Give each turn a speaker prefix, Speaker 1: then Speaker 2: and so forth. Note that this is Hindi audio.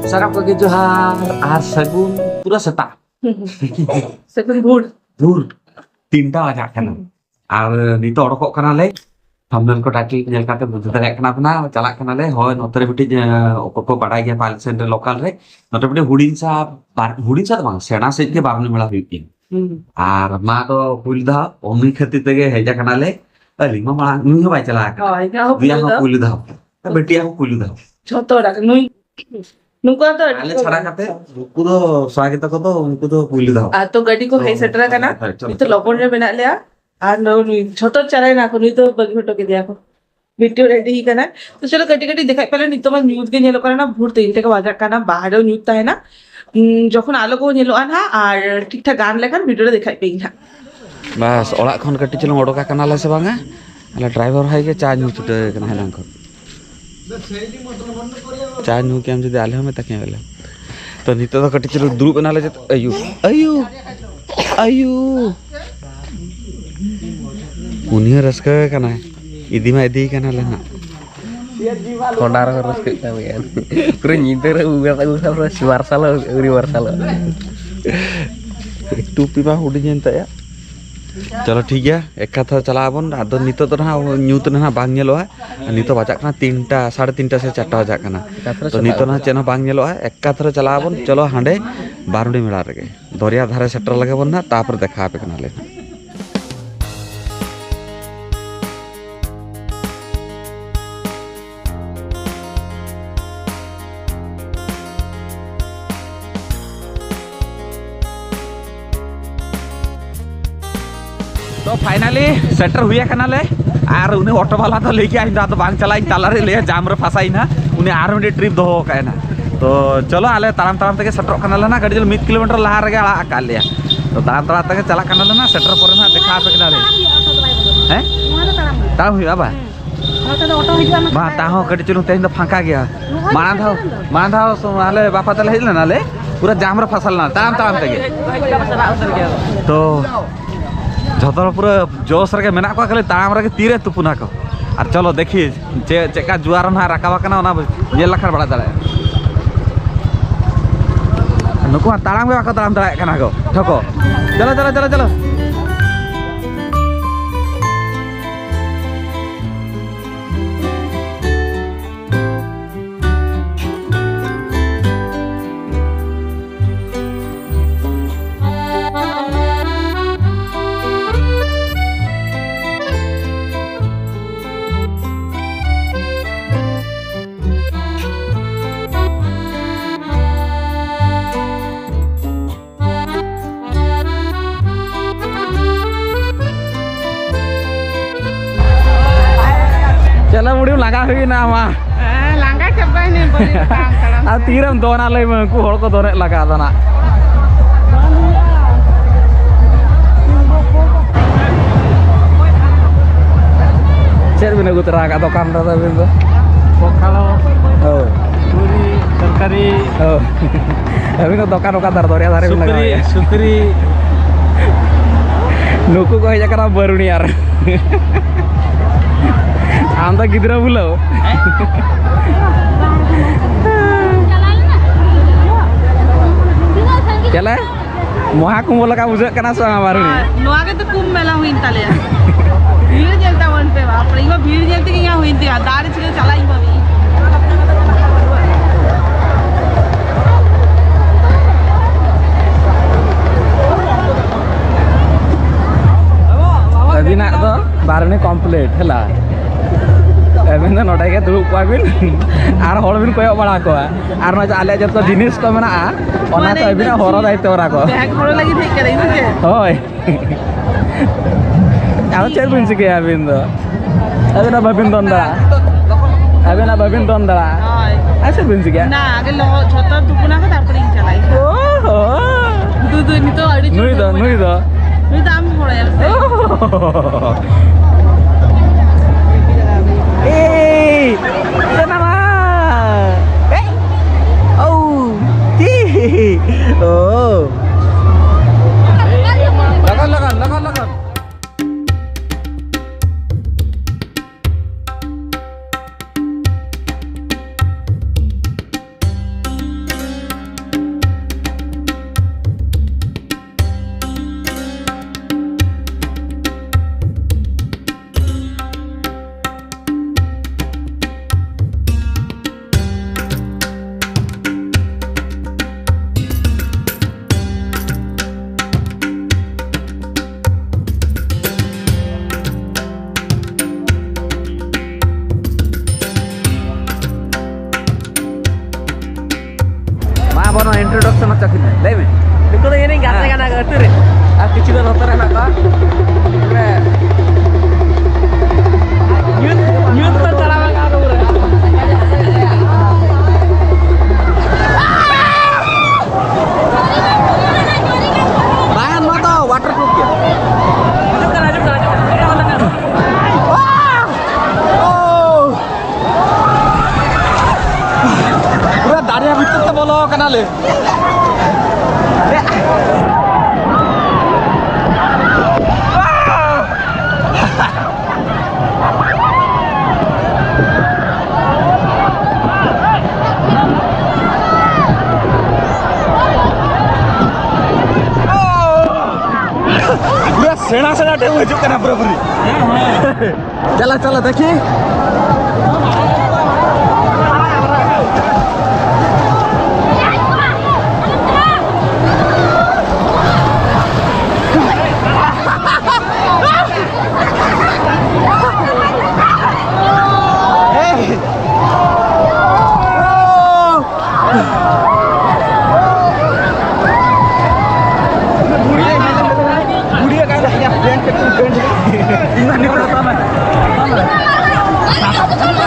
Speaker 1: Sarap lagi Johar, sagun पूरा सता
Speaker 2: Second good.
Speaker 1: दूर तीनटा आजा कना और नितो अडको कना ले हमन को टाकी नेल काते बुझ दरे कना पना चला कना ले होय नोतरे बिटी को बाडाय गया पाल सेंटर लोकल रे नोतरे बिटी हुडिन सा बांग सेना से के बारने मेला हुई और मा तो पुलदा ओमनी खति तेगे हेजा कना ले अलिमा मा नुई बाय चला
Speaker 2: Rồi, cái hộp
Speaker 1: बिया
Speaker 2: đó.
Speaker 1: को पुलदा बेटिया को पुलदा
Speaker 2: Cho tôi đặt nuôi. Nunggu atau
Speaker 1: आले छड़ा काते उनको तो स्वागत को तो उनको तो पुलदा
Speaker 2: atau gadi ko hai setra kana. Itu lopon re bena le আর ছোট চালাই না কোনি তো বগি ফটো কে দিয়া কো ভিডিও রেডি ही करना तो चलो कटी कटी दिखाई पहले नितो मन न्यूज के नेलो करना भोर 3 টাকা বাজার কানা বাহারেও নিউজ তাই না যখন আলোকও নেলো আনহা আর ঠিকঠাক গান লেখান ভিডিওটা দেখাই পেই না
Speaker 1: बस ओड़ा खन कटी चलो ओडोका कना ले से बांगा अले ड्राइवर हाई के चा न्यू छुटे कना हेलां को चा न्यू के हम जदि आले हम तके गेले तो नितो तो कटी चलो दुरु कना ले अयु अयु अयु उन्हीं रसका कना इदी मा इदी कना लेना
Speaker 3: Kondar harus kita ya. Kurang nyinter ugat aku sama si Warsalo, uri Warsalo.
Speaker 1: टूपी बा उड़ी जनता या चलो ठीक है एक कथा चला आबन आदो नितो तो ना न्यूत ना बांग नेलो है नितो बाजा कना 3टा 3:30 से 4टा बाजा कना तो नितो ना चेना बांग नेलो है एक कथा चला आबन चलो हांडे बारुडी मेला रे दरिया धारे सेटर लगे बन ना तापर देखा पे कना ले तो फाइनली सेटर हुआ कना ले और उन्हें ऑटो वाला तो लेके आई तो बांग चलाई ताला रे ले जाम रे फसाई ना उन्हें आर मिनट ट्रिप दो का ना तो चलो आले ताराम ताराम तक सेटर कना लेना गाड़ी चलो 1 किलोमीटर लहा रे आड़ा का लिया तो ताराम ताराम तक चला कना लेना सेटर पर ना देखा पे कना ले हैं ताऊ हुआ बा बा ताहो गाड़ी चलो तेन तो फांका गया माना था आले बापा तले हिल ना ले पूरा जाम रे फसल ना ताराम ताराम तक तो झोतर पूरा जोश रे मेना को खाली ताम रे तीरे तुपुना को और चलो देखी चेका जुआर ना राकाबा कना ना ये लखर बड़ा दले नुको ताराम के बाको ताराम दले कना को ठको चलो चलो चलो चलो चलो मुड़ी लगा हुई ना मा
Speaker 2: langga coba ini boleh tang
Speaker 1: आ तीरम दोना ले को हड़ को दोने लगा दना चेर बिना गुतरा का दुकान रा बिन दो
Speaker 3: Kalau
Speaker 1: ओ
Speaker 3: puri terkari
Speaker 1: ओ अभी तो दुकान का दर दरिया धारे लगा
Speaker 3: sukri
Speaker 1: नुकु को हेजा करा बरुनी यार आम तो गिदरा बुलाओ चला महाकुंभ लगा बुझे कना संग बरुनी
Speaker 2: नोआ के तो कुंभ मेला हुइन ताले भीड़ जलता वन पे बाप रे इमा भीड़ जलते कि यहाँ हुइन दिया दार छिले चला इमा भी
Speaker 1: अभी ना तो बारने कंप्लीट हैला अभी ना नोटा के दुरुप को बिन आर हर बिन कोय बड़ा को आर ना आले जत जिनिस को मेना ओना तो अभी ना हर दायित्व रा को
Speaker 2: बैग हरो लगी ठीक करे इसे
Speaker 1: होय आउ चेर बिन से के अभी तो अभी ना बबिन दंदा अभी ना बबिन दंदा
Speaker 2: हाय
Speaker 1: ऐसे बिन से के
Speaker 2: ना आगे लो छोटा दुपुना का तारपरे इन चलाई
Speaker 1: ओहो
Speaker 2: दू नी तो अड़ी
Speaker 1: नुई दो
Speaker 2: नुई दाम थोड़ा यार से
Speaker 1: ए जना ए ओ ती ओ लगन abono introduction acha kini lai me
Speaker 3: Itu tuh ini nggak kan agak tuh.
Speaker 1: kichu don hotor na ka
Speaker 3: Nyut tuh cara makan tuh.
Speaker 1: bahan mo to waterproof ya pura dariya bhitor to bolo kanale पूरा सेना सेना टाइम हो चुका ना पूरा पूरी चला चला देखिए Ini